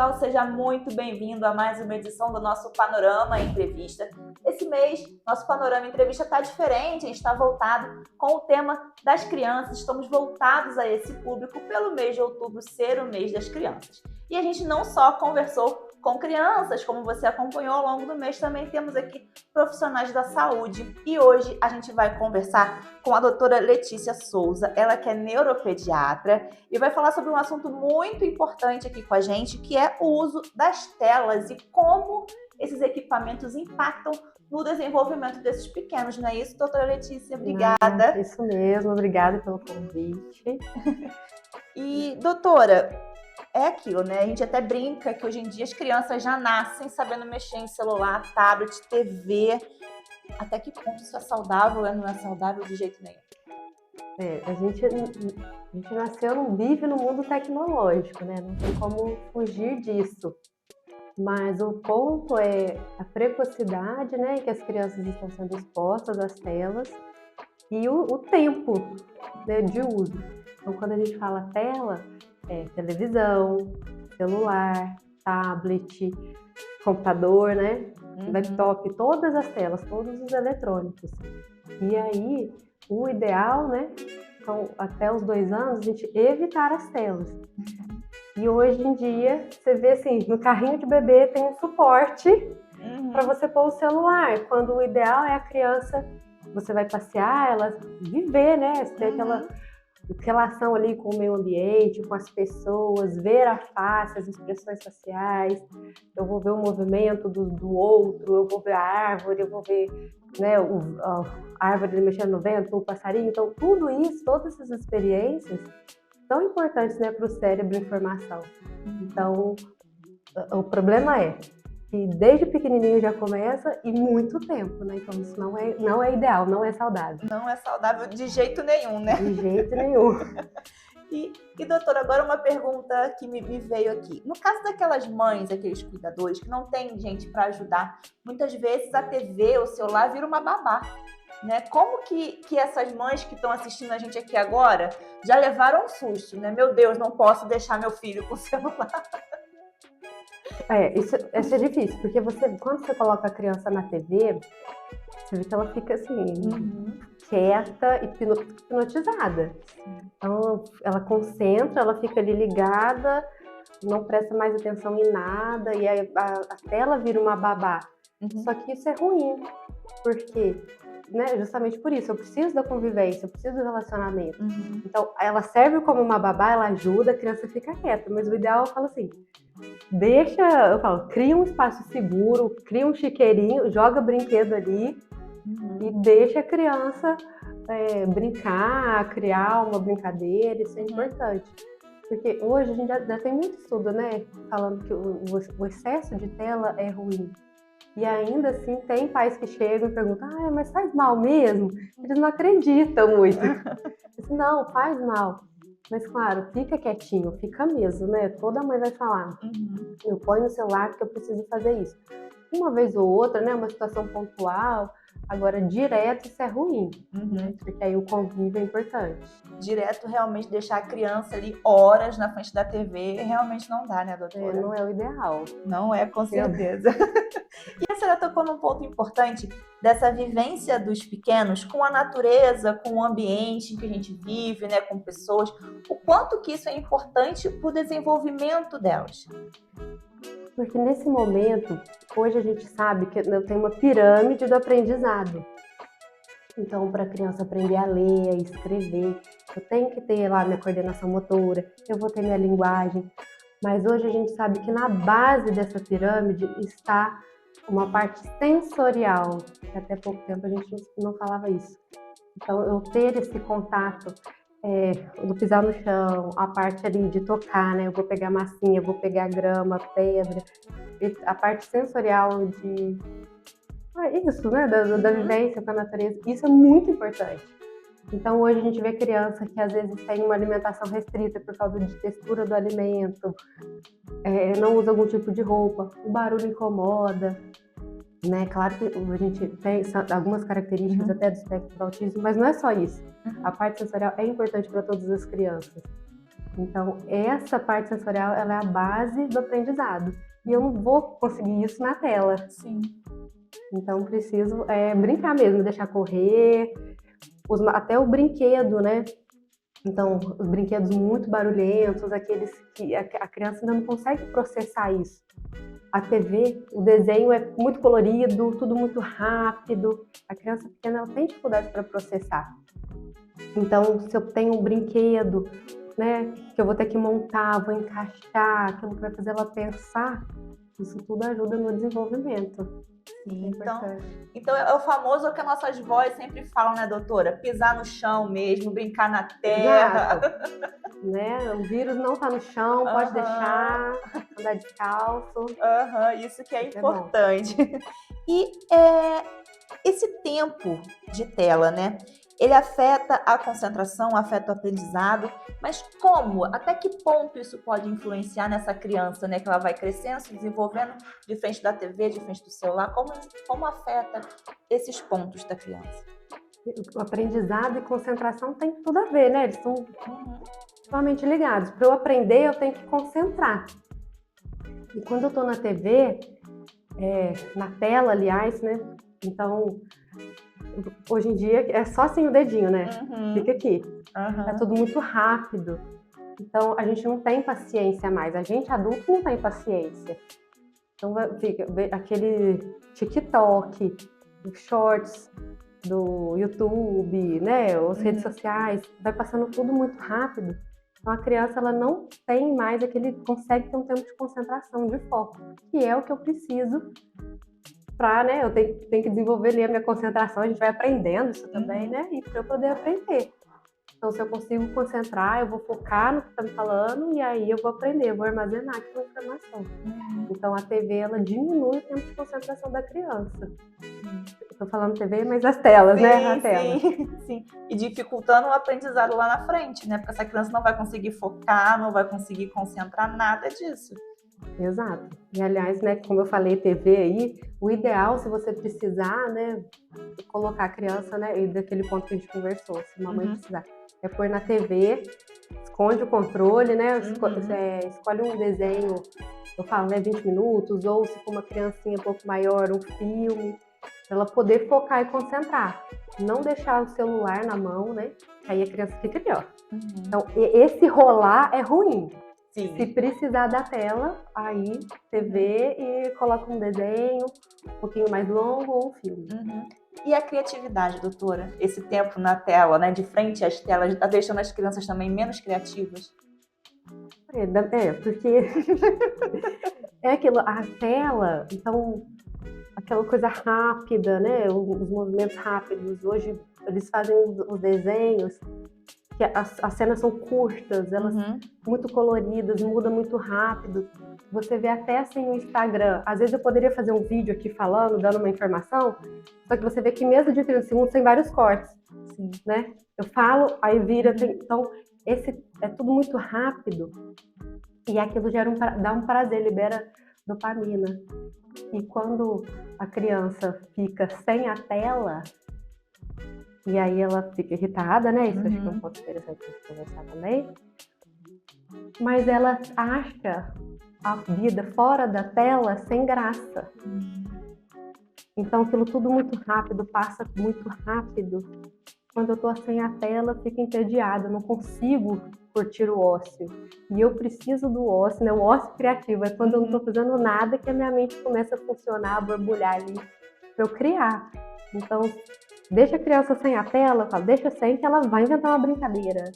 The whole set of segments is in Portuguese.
pessoal, seja muito bem-vindo a mais uma edição do nosso Panorama Entrevista. Esse mês, nosso Panorama Entrevista está diferente, a gente está voltado com o tema das crianças, estamos voltados a esse público pelo mês de outubro ser o mês das crianças. E a gente não só conversou com crianças, como você acompanhou ao longo do mês, também temos aqui profissionais da saúde. E hoje a gente vai conversar com a doutora Letícia Souza, ela que é neuropediatra, e vai falar sobre um assunto muito importante aqui com a gente, que é o uso das telas e como esses equipamentos impactam no desenvolvimento desses pequenos, não é isso, doutora Letícia? Obrigada. Isso mesmo, obrigada pelo convite. E, doutora, é aquilo, né? A gente até brinca que hoje em dia as crianças já nascem sabendo mexer em celular, tablet, TV. Até que ponto isso é saudável ou não é saudável de jeito nenhum? A gente nasceu, vive no mundo tecnológico, né? Não tem como fugir disso. Mas o ponto é a precocidade, né, que as crianças estão sendo expostas às telas e o tempo, né, de uso. Então, quando a gente fala tela, é televisão, celular, tablet, computador, né, laptop, todas as telas, todos os eletrônicos. E aí, o ideal, né, então, até os 2 anos, a gente evitar as telas. E hoje em dia, você vê assim, no carrinho de bebê tem um suporte para você pôr o celular, quando o ideal é a criança, você vai passear, ela viver, né? Você tem aquela relação ali com o meio ambiente, com as pessoas, ver a face, as expressões faciais, eu vou ver o movimento do outro, eu vou ver a árvore, eu vou ver, né, a árvore mexendo no vento, o passarinho, então tudo isso, todas essas experiências tão importantes, né, para o cérebro em formação. Então, o problema é que desde pequenininho já começa e muito tempo, né? Então isso não é ideal, não é saudável. Não é saudável de jeito nenhum, né? De jeito nenhum. E doutora, agora uma pergunta que me veio aqui. No caso daquelas mães, aqueles cuidadores que não tem gente para ajudar, muitas vezes a TV ou o celular vira uma babá. Né? Como que essas mães que estão assistindo a gente aqui agora já levaram um susto, né? Meu Deus, não posso deixar meu filho com o celular. Isso é difícil, porque quando você coloca a criança na TV, você vê que ela fica assim, quieta e hipnotizada. Então, ela concentra, ela fica ali ligada, não presta mais atenção em nada, e aí a tela vira uma babá. Só que isso é ruim, porque, né, justamente por isso, eu preciso da convivência, eu preciso do relacionamento. Então, ela serve como uma babá, ela ajuda, a criança fica quieta, mas o ideal, eu falo assim, cria um espaço seguro, cria um chiqueirinho, joga brinquedo ali e deixa a criança brincar, criar uma brincadeira, isso é importante. Porque hoje a gente já tem muito estudo, né, falando que o excesso de tela é ruim. E ainda assim tem pais que chegam e perguntam, mas faz mal mesmo? Eles não acreditam muito. Disse, não, faz mal. Mas claro, fica quietinho, fica mesmo, né? Toda mãe vai falar, eu ponho no celular porque eu preciso fazer isso. Uma vez ou outra, né? Uma situação pontual, agora direto isso é ruim, né? Porque aí o convívio é importante. Direto realmente deixar a criança ali horas na frente da TV, realmente não dá, né, doutora? Não é o ideal. Não é, com certeza. E a senhora tocou num ponto importante dessa vivência dos pequenos com a natureza, com o ambiente em que a gente vive, né, com pessoas, o quanto que isso é importante para o desenvolvimento delas. Porque nesse momento, hoje a gente sabe que tem uma pirâmide do aprendizado. Então, para a criança aprender a ler, a escrever, eu tenho que ter lá minha coordenação motora, eu vou ter minha linguagem. Mas hoje a gente sabe que na base dessa pirâmide está uma parte sensorial, que até pouco tempo a gente não falava isso. Então, eu ter esse contato, do pisar no chão, a parte ali de tocar, né? Eu vou pegar massinha, eu vou pegar grama, pedra, a parte sensorial de... isso, né? Da vivência com a natureza, isso é muito importante. Então, hoje a gente vê criança que às vezes tem uma alimentação restrita por causa de textura do alimento, não usa algum tipo de roupa, o barulho incomoda, né? Claro que a gente tem algumas características até do espectro do autismo, mas não é só isso. A parte sensorial é importante para todas as crianças. Então, essa parte sensorial, ela é a base do aprendizado. E eu não vou conseguir isso na tela. Sim. Então, preciso brincar mesmo, deixar correr, até o brinquedo, né? Então, os brinquedos muito barulhentos, aqueles que a criança ainda não consegue processar isso. A TV, o desenho é muito colorido, tudo muito rápido. A criança pequena ela tem dificuldade para processar. Então, se eu tenho um brinquedo, né, que eu vou ter que montar, vou encaixar, aquilo que vai fazer ela pensar, isso tudo ajuda no desenvolvimento. Sim, então é o famoso que as nossas vós sempre falam, né, doutora? Pisar no chão mesmo, brincar na terra. Né? O vírus não tá no chão, pode deixar, andar descalço. Isso que é importante. E esse tempo de tela, né? Ele afeta a concentração, afeta o aprendizado, mas como? Até que ponto isso pode influenciar nessa criança, né? Que ela vai crescendo, se desenvolvendo de frente da TV, de frente do celular. Como afeta esses pontos da criança? O aprendizado e concentração tem tudo a ver, né? Eles estão totalmente ligados. Para eu aprender, eu tenho que concentrar. E quando eu estou na TV, na tela, aliás, né? Então, hoje em dia é só assim o dedinho, né? Fica aqui. É tudo muito rápido. Então, a gente não tem paciência mais. A gente, adulto, não tem paciência. Então, fica aquele TikTok, shorts do YouTube, né? As redes sociais, vai passando tudo muito rápido. Então, a criança, ela não tem mais consegue ter um tempo de concentração, de foco, que é o que eu preciso para, né? Eu tenho que desenvolver ali a minha concentração, a gente vai aprendendo isso também, né? E para eu poder aprender. Então, se eu consigo concentrar, eu vou focar no que está me falando e aí eu vou aprender, eu vou armazenar aquela informação. Então, a TV, ela diminui o tempo de concentração da criança. Estou falando TV, mas as telas, né? A tela. Sim. E dificultando o aprendizado lá na frente, né? Porque essa criança não vai conseguir focar, não vai conseguir concentrar nada disso. Exato. E, aliás, né, como eu falei, TV aí, o ideal, se você precisar, né, colocar a criança, né, e daquele ponto que a gente conversou, se a mamãe precisar, é pôr na TV, esconde o controle, né, escolhe um desenho, eu falo, né, 20 minutos, ou se for uma criancinha um pouco maior, um filme, para ela poder focar e concentrar. Não deixar o celular na mão, né, aí a criança fica ali, ó. Então, esse rolar é ruim. Sim. Se precisar da tela, aí TV e coloca um desenho um pouquinho mais longo ou um filme. E a criatividade, doutora? Esse tempo na tela, né, de frente às telas, está deixando as crianças também menos criativas? Porque é aquilo, a tela, então, aquela coisa rápida, né, os movimentos rápidos. Hoje eles fazem os desenhos, que as cenas são curtas, elas muito coloridas, muda muito rápido. Você vê até assim no Instagram. Às vezes eu poderia fazer um vídeo aqui falando, dando uma informação, só que você vê que mesmo de 30 segundos tem vários cortes. Sim. Né? Eu falo, aí vira. Então, é tudo muito rápido. E aquilo dá um prazer, libera dopamina. E quando a criança fica sem a tela, e aí ela fica irritada, né? Isso acho que é um ponto interessante de conversar também. Mas ela acha a vida fora da tela sem graça. Então aquilo tudo muito rápido, passa muito rápido. Quando eu tô sem a tela, eu fico entediada, não consigo curtir o ócio. E eu preciso do ócio, né? O ócio criativo é quando eu não tô fazendo nada que a minha mente começa a funcionar, a borbulhar ali para eu criar. Então, deixa a criança sem a tela, eu falo, deixa sem que ela vai inventar uma brincadeira.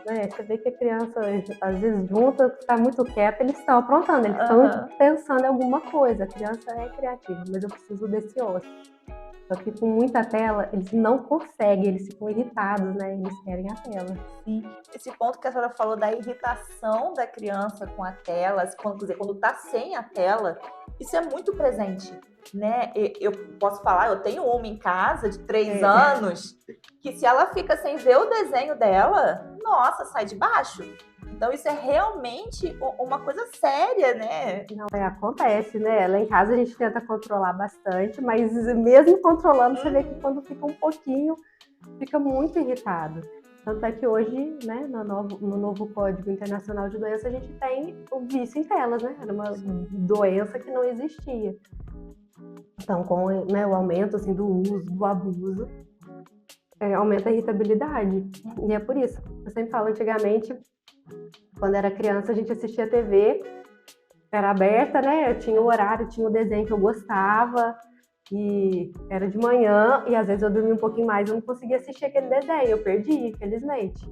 Né? Você vê que a criança, às vezes, junta, tá muito quieta, eles estão aprontando, eles estão pensando em alguma coisa. A criança é criativa, mas eu preciso desse ócio. Só que com muita tela, eles não conseguem, eles ficam irritados, né? Eles querem a tela. Sim. Esse ponto que a senhora falou da irritação da criança com a tela, quando tá sem a tela, isso é muito presente, né? Eu posso falar, eu tenho uma em casa de 3 anos, que se ela fica sem ver o desenho dela, nossa, sai de baixo. Então isso é realmente uma coisa séria, né? Não, acontece, né? Lá em casa a gente tenta controlar bastante, mas mesmo controlando, você vê que quando fica um pouquinho, fica muito irritado. Tanto é que hoje, né, no novo Código Internacional de Doença, a gente tem o vício em telas, né? Era uma doença que não existia. Então, com, né, o aumento assim, do uso, do abuso, aumenta a irritabilidade. E é por isso. Eu sempre falo, antigamente, quando era criança, a gente assistia TV, era aberta, né? Eu tinha o horário, tinha o desenho que eu gostava, e era de manhã, e às vezes eu dormia um pouquinho mais, eu não conseguia assistir aquele desenho, eu perdi, infelizmente.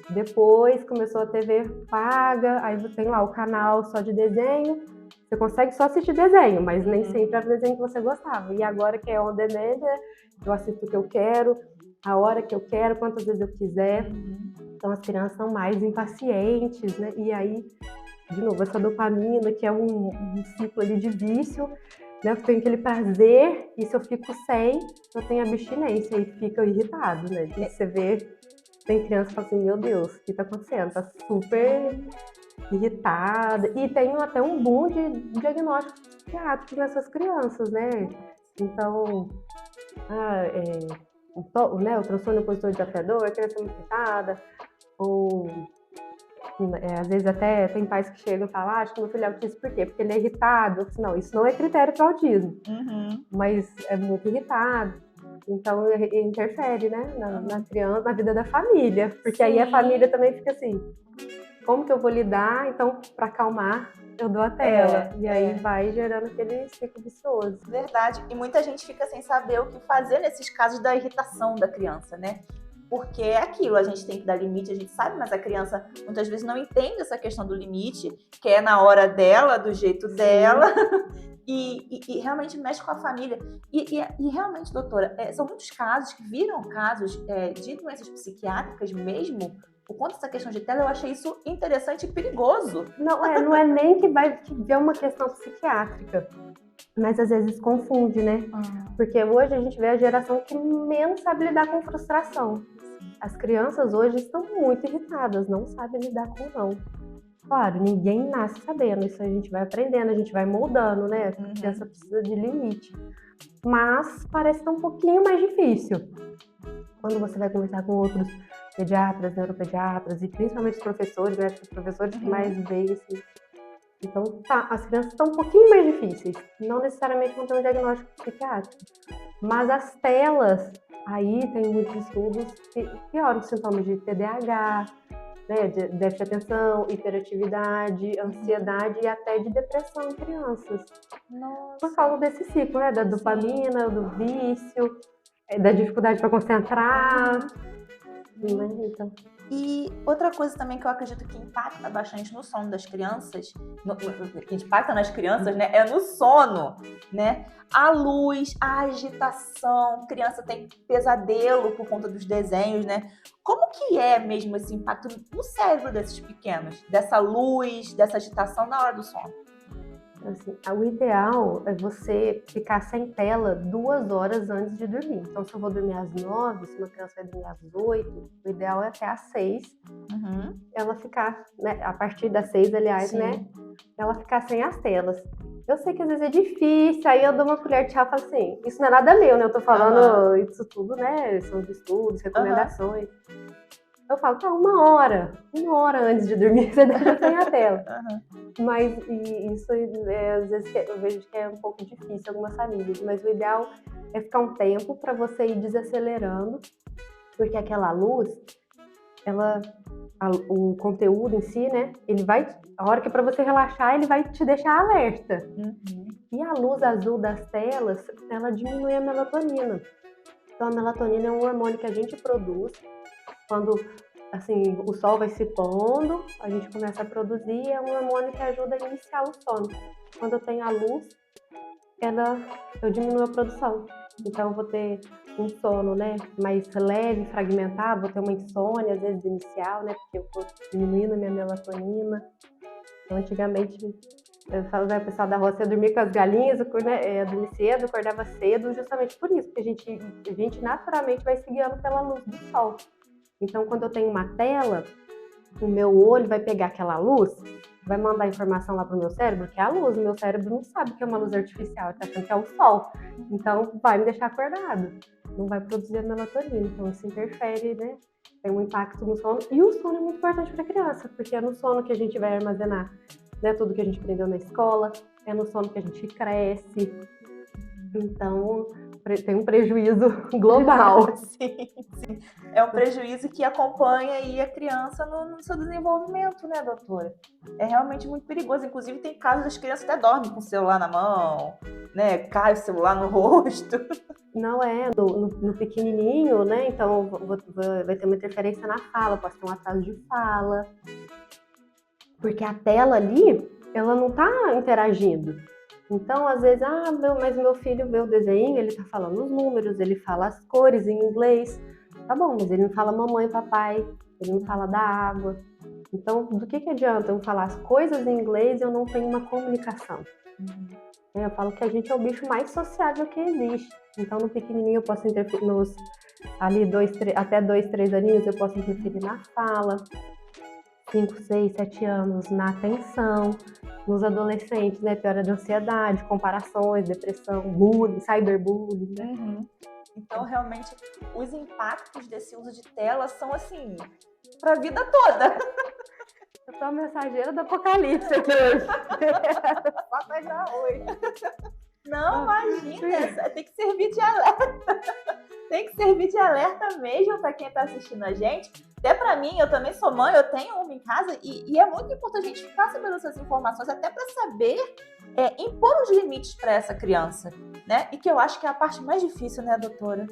Depois começou a TV paga, aí você tem lá o canal só de desenho, você consegue só assistir desenho, mas nem sempre era o desenho que você gostava. E agora que é on demand, eu assisto o que eu quero, a hora que eu quero, quantas vezes eu quiser. Então as crianças são mais impacientes, né? E aí, de novo, essa dopamina, que é um ciclo ali de vício, né? Eu tenho aquele prazer, e se eu fico sem, eu tenho abstinência e fica irritado, né? E você vê, tem criança que fala assim, meu Deus, o que tá acontecendo? Tá super irritada. E tem até um boom de diagnósticos psiquiátricos nessas crianças, né? Então, o transtorno opositor desafiador, a criança muito irritada, ou às vezes até tem pais que chegam e falam, acho que meu filho é autista por quê? Porque ele é irritado. Eu falo, não, isso não é critério para autismo, mas é muito irritado. Então interfere, né, na criança, na vida da família, porque aí a família também fica assim, como que eu vou lidar? Então, para acalmar, eu dou a tela. E aí vai gerando aquele ciclo vicioso. Verdade. E muita gente fica sem saber o que fazer nesses casos da irritação da criança, né? Porque é aquilo, a gente tem que dar limite, a gente sabe, mas a criança muitas vezes não entende essa questão do limite, que é na hora dela, do jeito dela, e realmente mexe com a família. E realmente, doutora, são muitos casos que viram casos de doenças psiquiátricas mesmo, por conta dessa questão de tela. Eu achei isso interessante e perigoso. Não é nem que vai ver uma questão psiquiátrica, mas às vezes confunde, né? Porque hoje a gente vê a geração que menos sabe lidar com frustração. As crianças hoje estão muito irritadas, não sabem lidar com não. Claro, ninguém nasce sabendo, isso a gente vai aprendendo, a gente vai moldando, né? A criança precisa de limite. Mas parece estar um pouquinho mais difícil. Quando você vai conversar com outros pediatras, neuropediatras e principalmente os professores, né? Os professores que mais veem assim. Então, as crianças estão um pouquinho mais difíceis. Não necessariamente vão ter um diagnóstico psiquiátrico. Mas as telas, aí tem muitos estudos que pioram os sintomas de TDAH, né, de déficit de atenção, hiperatividade, ansiedade e até de depressão em crianças. Nossa. Por causa desse ciclo, né, da dopamina, do vício, da dificuldade para concentrar. Né, então. E outra coisa também que eu acredito que impacta bastante no sono das crianças, que impacta nas crianças, né, é no sono, né? A luz, a agitação, criança tem pesadelo por conta dos desenhos, né? Como que é mesmo esse impacto no cérebro desses pequenos? Dessa luz, dessa agitação na hora do sono? Assim, o ideal é você ficar sem tela 2 horas antes de dormir. Então, se eu vou dormir às 9, se uma criança vai dormir às 8, o ideal é até às 6, ela ficar, né, a partir das 6, aliás, né, ela ficar sem as telas. Eu sei que às vezes é difícil, aí eu dou uma colher de chá e falo assim, isso não é nada meu, né, eu tô falando isso tudo, né, são de estudos, recomendações. Eu falo, tá, uma hora antes de dormir, você deixa sem a tela. Mas isso, às vezes, eu vejo que é um pouco difícil em algumas famílias. Mas o ideal é ficar um tempo para você ir desacelerando, porque aquela luz, o conteúdo em si, né, ele vai, a hora que é para você relaxar, ele vai te deixar alerta. E a luz azul das telas, ela diminui a melatonina. Então, a melatonina é um hormônio que a gente produz quando, assim, o sol vai se pondo, a gente começa a produzir, é um hormônio que ajuda a iniciar o sono. Quando eu tenho a luz, eu diminuo a produção. Então, eu vou ter um sono, né, mais leve, fragmentado, vou ter uma insônia, às vezes, inicial, né, porque eu vou diminuindo a minha melatonina. Então, antigamente, eu falo, né, o pessoal da roça ia dormir com as galinhas, eu dormia cedo, acordava cedo, justamente por isso, porque a gente naturalmente vai se guiando pela luz do sol. Então, quando eu tenho uma tela, o meu olho vai pegar aquela luz, vai mandar informação lá pro meu cérebro, que é a luz. O meu cérebro não sabe que é uma luz artificial, ele tá achando que é o sol. Então, vai me deixar acordado. Não vai produzir a melatonina. Então, isso interfere, né? tem um impacto no sono. E o sono é muito importante para a criança, porque é no sono que a gente vai armazenar, né, tudo que a gente aprendeu na escola, é no sono que a gente cresce. Então, tem um prejuízo global. Sim, sim. É um prejuízo que acompanha aí a criança no seu desenvolvimento, né, doutora? É realmente muito perigoso. Inclusive, tem casos das crianças até dormem com o celular na mão, né? Cai o celular no rosto. Não é no pequenininho, né? Então, vai ter uma interferência na fala, pode ter um atraso de fala. Porque a tela ali, ela não tá interagindo. Então, às vezes, mas meu filho vê o desenho, ele tá falando os números, ele fala as cores em inglês. Tá bom, mas ele não fala mamãe, papai, ele não fala da água. Então, do que adianta eu falar as coisas em inglês e eu não tenho uma comunicação? Eu falo que a gente é o bicho mais sociável que existe. Então, no pequenininho eu posso interferir ali até 2, 3 aninhos eu posso interferir na fala. 5, 6, 7 anos na atenção, nos adolescentes, né, piora de ansiedade, comparações, depressão, bullying, cyberbullying, né? Então, realmente, os impactos desse uso de tela são, assim, para a vida toda. Eu sou a mensageira do apocalipse hoje. Só pegar hoje. Não, imagina, tem que servir de alerta. Tem que servir de alerta mesmo para quem está assistindo a gente. Até para mim, eu também sou mãe, eu tenho uma em casa e é muito importante a gente ficar sabendo essas informações, até para saber impor os limites para essa criança, né? E que eu acho que é a parte mais difícil, né, doutora?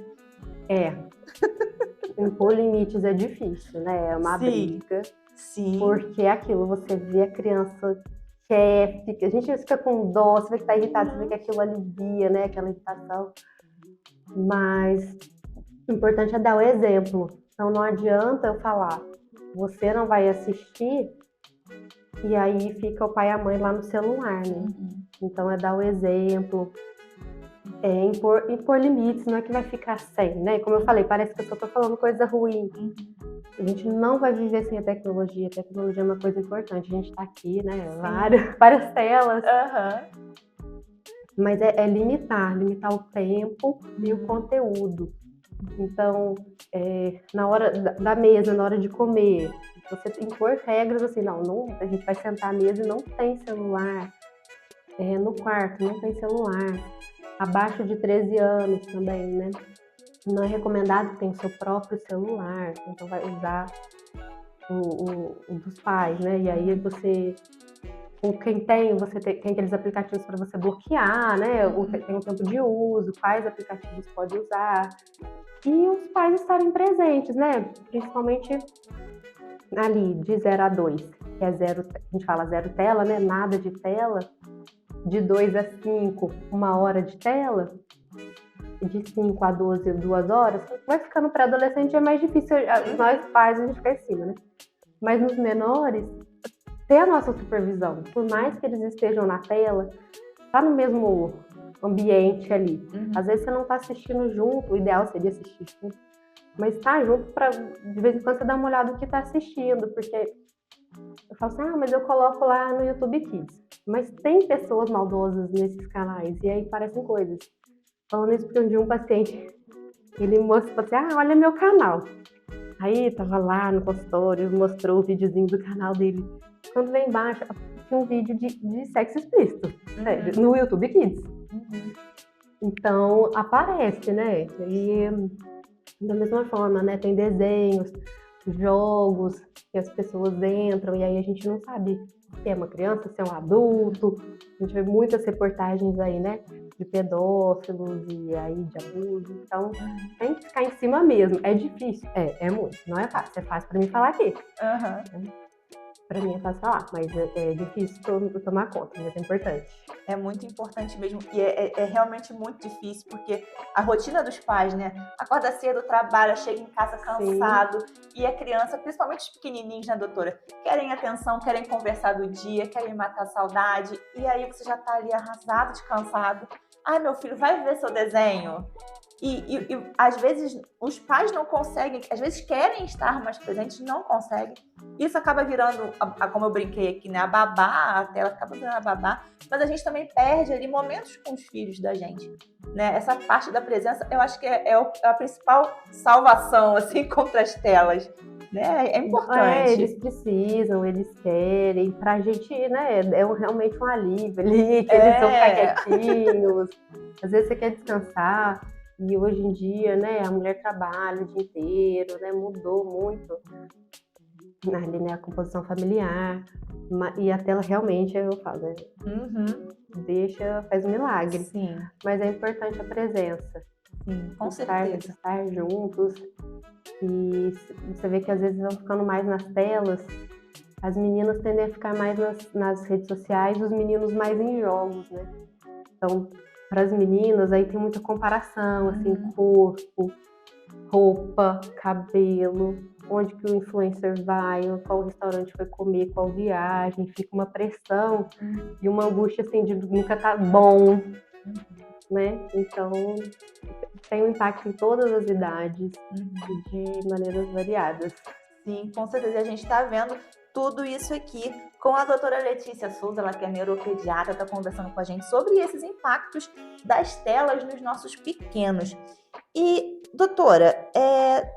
Impor limites é difícil, né? É uma briga. Sim. Porque é aquilo, você vê a criança quer, a gente fica com dó, você vê que tá irritado, você vê que aquilo alivia, né? Aquela irritação. Mas o importante é dar o exemplo. Então não adianta eu falar, você não vai assistir, e aí fica o pai e a mãe lá no celular, né? Então é dar o exemplo, impor limites, não é que vai ficar sem, né? Como eu falei, parece que eu só tô falando coisa ruim. A gente não vai viver sem a tecnologia é uma coisa importante, a gente tá aqui, né? Várias telas. Mas é limitar o tempo e o conteúdo. Então, na hora da mesa, na hora de comer, você tem que impor regras assim, não, a gente vai sentar à mesa e não tem celular. No quarto, não tem celular. Abaixo de 13 anos também, né? Não é recomendado que tenha o seu próprio celular, então vai usar o dos pais, né? E aí quem tem, você tem aqueles aplicativos para você bloquear, né? Tem o tempo de uso, quais aplicativos pode usar. E os pais estarem presentes, né? Principalmente ali, de 0 a 2, que é zero, a gente fala zero tela, né? Nada de tela. De 2 a 5, 1 hora de tela. De 5 a 12, 2 horas. Vai ficando pré-adolescente, é mais difícil. Nós pais, a gente fica em cima, né? Mas nos menores, ter a nossa supervisão. Por mais que eles estejam na tela, tá no mesmo ambiente ali. Às vezes você não tá assistindo junto, o ideal seria assistir junto, mas tá junto pra, de vez em quando, você dá uma olhada no que tá assistindo, porque eu falo assim, mas eu coloco lá no YouTube Kids. Mas tem pessoas maldosas nesses canais, e aí parecem coisas. Falando isso porque um dia um paciente, ele mostrou assim, olha meu canal. Aí tava lá no consultório, mostrou o videozinho do canal dele. Quando vem embaixo, tinha um vídeo de sexo explícito, no YouTube Kids. Então, aparece, né? E da mesma forma, né? Tem desenhos, jogos que as pessoas entram e aí a gente não sabe se é uma criança, se é um adulto. A gente vê muitas reportagens aí, né? De pedófilos e aí de abuso. Então, tem que ficar em cima mesmo. É difícil? É muito. Não é fácil. É fácil pra mim falar aqui. Pra mim é fácil falar, mas é difícil tomar conta, mas é importante. É muito importante mesmo, e é realmente muito difícil, porque a rotina dos pais, né? Acorda cedo, trabalha, chega em casa cansado, e a criança, principalmente os pequenininhos, né, doutora? Querem atenção, querem conversar do dia, querem matar a saudade, e aí você já tá ali arrasado de cansado. Ai, meu filho, vai ver seu desenho. Às vezes os pais não conseguem, às vezes querem estar mais presentes, não conseguem. Isso acaba virando, como eu brinquei aqui, né, a babá, a tela acaba virando a babá, mas a gente também perde ali momentos com os filhos da gente, né? Essa parte da presença, eu acho que é a principal salvação, assim, contra as telas, né? É importante. Eles precisam, eles querem, pra gente, né, realmente um alívio ali, que eles vão ficar quietinhos, às vezes você quer descansar, e hoje em dia, né, a mulher trabalha o dia inteiro, né, mudou muito ali, né, a composição familiar, e a tela realmente, eu falo, né, faz um milagre. Sim. Mas é importante a presença. Sim, com certeza. Estar juntos. E você vê que às vezes vão ficando mais nas telas, as meninas tendem a ficar mais nas redes sociais, os meninos mais em jogos, né? Então, para as meninas, aí tem muita comparação, assim, corpo, roupa, cabelo, onde que o influencer vai, qual restaurante foi comer, qual viagem, fica uma pressão e uma angústia, assim, de nunca tá bom, né? Então, tem um impacto em todas as idades, de maneiras variadas. Sim, com certeza. A gente está vendo tudo isso aqui com a doutora Letícia Souza, ela que é neuropediatra, está conversando com a gente sobre esses impactos das telas nos nossos pequenos. E, doutora,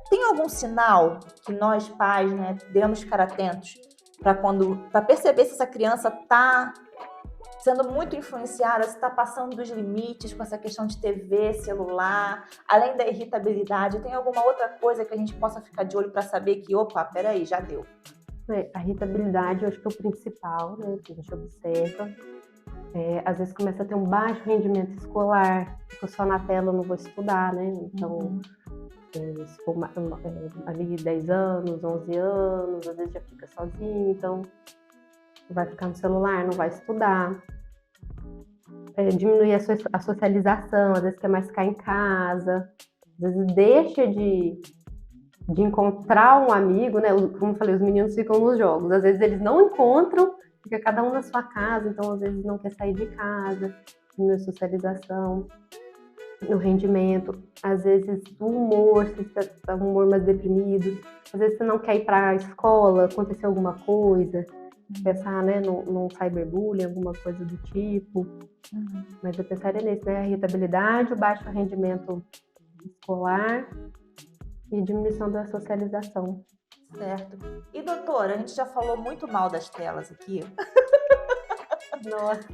tem algum sinal que nós pais, né, devemos ficar atentos para perceber se essa criança está sendo muito influenciada, se está passando dos limites com essa questão de TV, celular, além da irritabilidade, tem alguma outra coisa que a gente possa ficar de olho para saber que, opa, peraí, já deu? A irritabilidade, eu acho que é o principal, né, que a gente observa. Às vezes começa a ter um baixo rendimento escolar, porque só na tela eu não vou estudar, né? Então, se for ali 10 anos, 11 anos, às vezes já fica sozinho, então vai ficar no celular, não vai estudar. Diminuir a socialização, às vezes quer mais ficar em casa, às vezes deixa de encontrar um amigo, né? Como eu falei, os meninos ficam nos jogos, às vezes eles não encontram, fica cada um na sua casa, então às vezes não quer sair de casa, diminui a socialização, no rendimento, às vezes o humor, se você está um humor mais deprimido, às vezes você não quer ir para a escola, aconteceu alguma coisa, pensar, né, num cyberbullying, alguma coisa do tipo. Mas eu pensaria nisso, né? A irritabilidade, o baixo rendimento escolar e diminuição da socialização. Certo. E, doutora, a gente já falou muito mal das telas aqui. Nossa,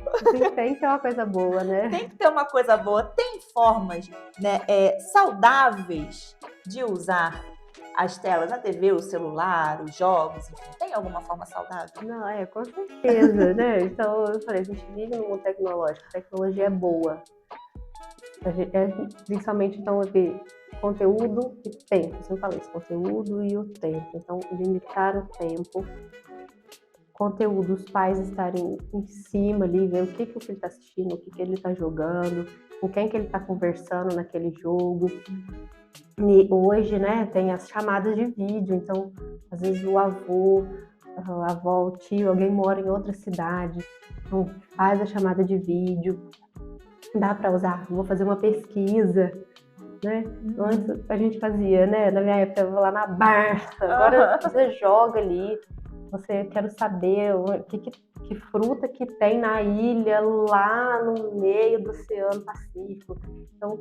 tem que ter uma coisa boa, né? Tem que ter uma coisa boa. Tem formas, né, saudáveis de usar as telas, a TV, o celular, os jogos, enfim, tem alguma forma saudável? Não, com certeza, né? Então, eu falei, a gente vive no mundo tecnológico, a tecnologia é boa. Principalmente, então, conteúdo e tempo. Você falou isso, conteúdo e o tempo. Então, limitar o tempo. Conteúdo, os pais estarem em cima ali, ver o que o filho está assistindo, o que ele está jogando, com quem que ele está conversando naquele jogo. E hoje, né, tem as chamadas de vídeo, então, às vezes o avô, a avó, o tio, alguém mora em outra cidade, então faz a chamada de vídeo, dá para usar, vou fazer uma pesquisa, né? Antes a gente fazia, né, na minha época, eu vou lá na Barça, agora você joga ali, você quer saber que fruta que tem na ilha, lá no meio do Oceano Pacífico, então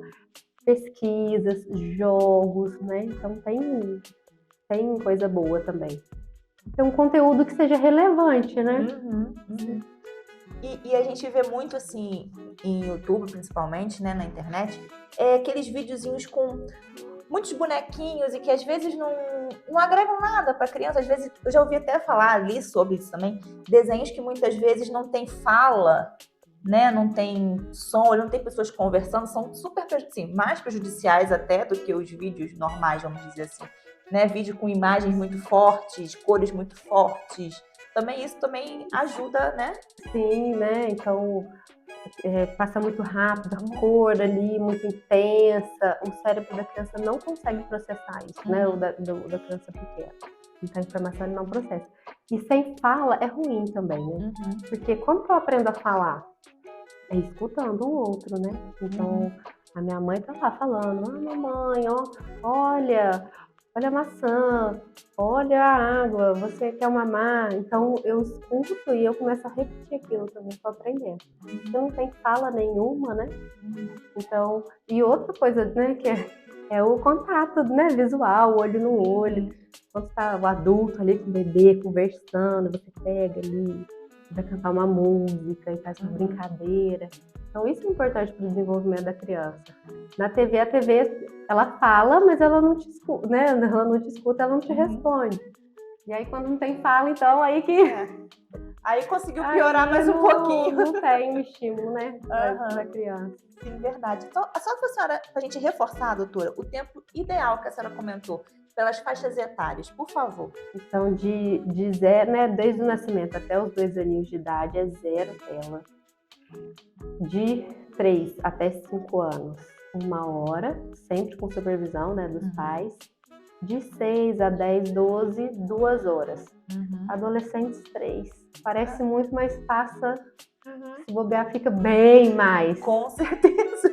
pesquisas, jogos, né? Então tem coisa boa também. Tem um conteúdo que seja relevante, né? E a gente vê muito assim, em YouTube principalmente, né, na internet, aqueles videozinhos com muitos bonequinhos e que às vezes não agregam nada para a criança. Às vezes, eu já ouvi até falar ali sobre isso também, desenhos que muitas vezes não tem fala, né, não tem som, não tem pessoas conversando, são super, assim, mais prejudiciais até do que os vídeos normais, vamos dizer assim, né, vídeo com imagens muito fortes, cores muito fortes, também isso também ajuda, né? Sim, né, então passa muito rápido, a cor ali, muito intensa, o cérebro da criança não consegue processar isso, né, o da criança pequena, então a informação ele não processa. E sem fala é ruim também, né, porque como que eu aprendo a falar? Escutando o outro, né? Então, A minha mãe tá lá falando, mamãe, ó, olha, olha a maçã, olha a água, você quer mamar? Então eu escuto e eu começo a repetir aquilo também para aprender. Porque não tem fala nenhuma, né? Então, e outra coisa, né, que é o contato, né, visual, olho no olho. Quando está o adulto ali com o bebê conversando, você pega ali, vai cantar uma música e faz uma brincadeira. Então, isso é importante para o desenvolvimento da criança. Na TV, a TV, ela fala, mas ela não te escuta, né? Ela não te escuta, ela não te responde. E aí, quando não tem fala, então, aí que... Aí conseguiu piorar mais um pouquinho. Não tem o estímulo, né, da criança. Sim, verdade. Então, só para a senhora, para a gente reforçar, doutora, o tempo ideal que a senhora comentou, pelas faixas etárias, por favor. Então, de zero, né, desde o nascimento até os 2 aninhos de idade, é 0 tela. De 3 até 5 anos, 1 hora, sempre com supervisão, né, dos pais. De 6 a 10, 12, 2 horas. Adolescentes, 3. Parece muito, mas passa, se bobear, fica bem mais. Com certeza.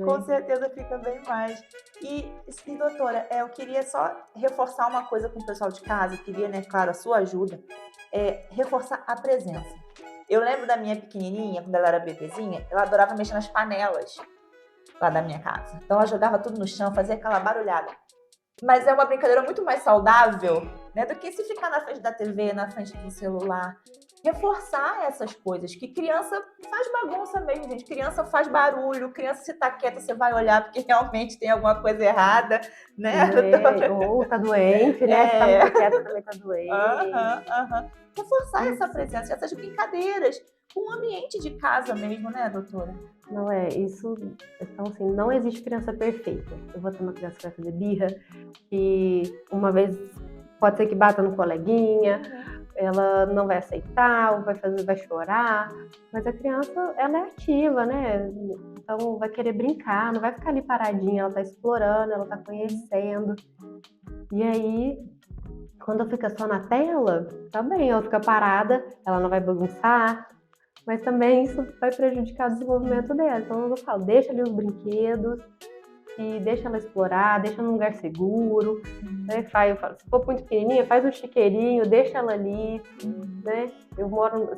Com certeza fica bem mais. E doutora, eu queria só reforçar uma coisa com o pessoal de casa, queria, né, claro, a sua ajuda, reforçar a presença. Eu lembro da minha pequenininha, quando ela era bebezinha, ela adorava mexer nas panelas lá da minha casa. Então ela jogava tudo no chão, fazia aquela barulhada. Mas é uma brincadeira muito mais saudável, né, do que se ficar na frente da TV, na frente do celular. Reforçar essas coisas, que criança faz bagunça mesmo, gente. Criança faz barulho, criança se tá quieta, você vai olhar porque realmente tem alguma coisa errada, né? Ou tá doente, né? Se tá muito quieta, também tá doente. Reforçar essa presença, essas brincadeiras, com o ambiente de casa mesmo, né, doutora? Não é, isso, então assim, não existe criança perfeita. Eu vou ter uma criança que vai fazer birra, que uma vez pode ser que bata no coleguinha, ela não vai aceitar, vai chorar, mas a criança, ela é ativa, né? Então vai querer brincar, não vai ficar ali paradinha, ela tá explorando, ela tá conhecendo. E aí, quando fica só na tela, tá bem, ela fica parada, ela não vai bagunçar, mas também isso vai prejudicar o desenvolvimento dela. Então eu falo, deixa ali os brinquedos e deixa ela explorar, deixa num lugar seguro, né? Eu falo, se for muito pequenininha, faz um chiqueirinho, deixa ela ali, né?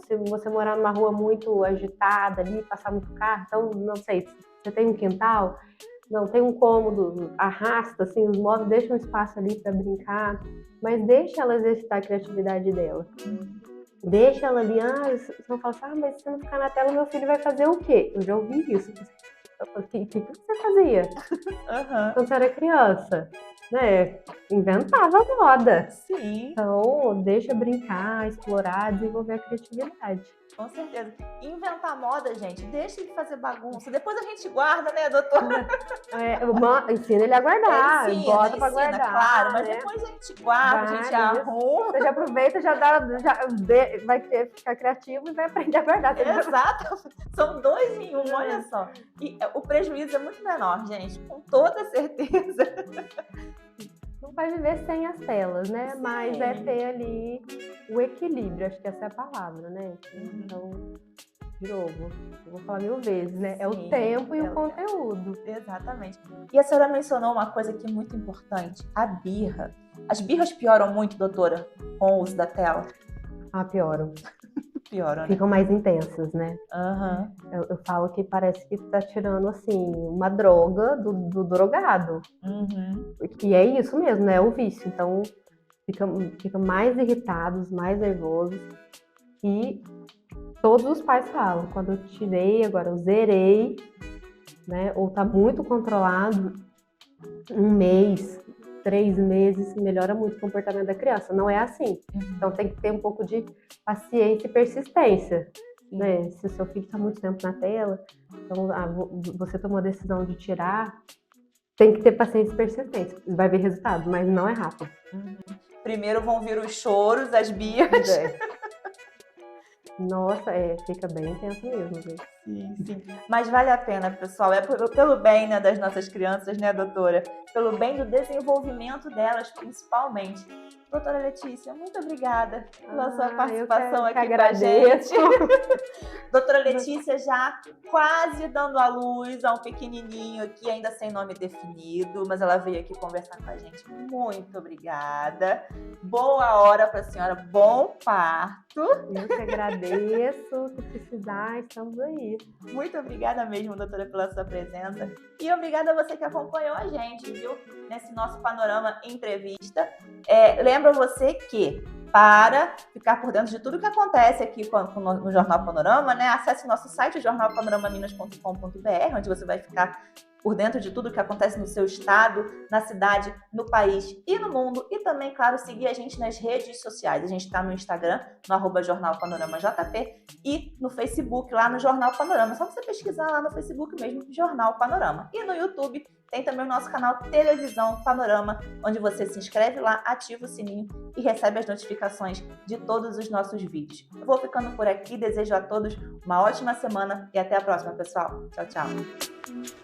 Se você morar numa rua muito agitada ali, passar muito carro, então, não sei, você tem um quintal, não, tem um cômodo, arrasta assim os móveis, deixa um espaço ali para brincar, mas deixa ela exercitar a criatividade dela. Deixa ela ali, você não fala assim, mas se não ficar na tela, meu filho vai fazer o quê? Eu já ouvi isso. O que você fazia quando você era criança? Né? Inventava moda. Sim. Então, deixa brincar, explorar, desenvolver a criatividade. Com certeza. Inventar moda, gente, deixa ele fazer bagunça. Depois a gente guarda, né, doutora? Ensina ele a guardar, bota pra ensina, guardar. claro, mas depois a gente guarda, a gente arruma. Você já aproveita, vai ficar criativo e vai aprender a guardar. Exato. São 2 em 1, olha só. E o prejuízo é muito menor, gente, com toda certeza. Não vai viver sem as telas, né? Sim. Mas é ter ali o equilíbrio, acho que essa é a palavra, né? Então, de novo, eu vou falar 1000 vezes, né? É o tempo e o conteúdo. Exatamente. E a senhora mencionou uma coisa que é muito importante, a birra. As birras pioram muito, doutora, com o uso da tela? Pioram. Pioram, né? Ficam mais intensas, né? Eu falo que parece que tá tirando, assim, uma droga do drogado. E é isso mesmo, né? É o vício. Então, fica mais irritados, mais nervosos. E todos os pais falam, quando eu tirei, agora eu zerei, né? Ou tá muito controlado, 1 mês, 3 meses, melhora muito o comportamento da criança. Não é assim. Então tem que ter um pouco de paciência e persistência. Né? Se o seu filho está muito tempo na tela, então você tomou a decisão de tirar, tem que ter paciência e persistência. Vai ver resultado, mas não é rápido. Primeiro vão vir os choros, as birras. Nossa, fica bem intenso mesmo, gente. Sim, sim. Mas vale a pena, pessoal. É pelo bem, né, das nossas crianças, né, doutora? Pelo bem do desenvolvimento delas, principalmente. Doutora Letícia, muito obrigada pela sua participação Eu que aqui com a agradeço. gente. Doutora Letícia já quase dando à luz a um pequenininho aqui, ainda sem nome definido, mas ela veio aqui conversar com a gente. Muito obrigada. Boa hora para a senhora, bom parto. Eu que agradeço. Se precisar, estamos aí. Muito obrigada mesmo, doutora, pela sua presença. E obrigada a você que acompanhou a gente, viu? Nesse nosso Panorama Entrevista. Lembra você que, para ficar por dentro de tudo que acontece aqui no Jornal Panorama, né? Acesse o nosso site, jornalpanoramaminas.com.br, onde você vai ficar por dentro de tudo que acontece no seu estado, na cidade, no país e no mundo. E também, claro, seguir a gente nas redes sociais. A gente está no Instagram, no @jornalpanoramajp, e no Facebook, lá no Jornal Panorama. É só você pesquisar lá no Facebook mesmo, Jornal Panorama. E no YouTube tem também o nosso canal Televisão Panorama, onde você se inscreve lá, ativa o sininho e recebe as notificações de todos os nossos vídeos. Eu vou ficando por aqui, desejo a todos uma ótima semana e até a próxima, pessoal. Tchau, tchau.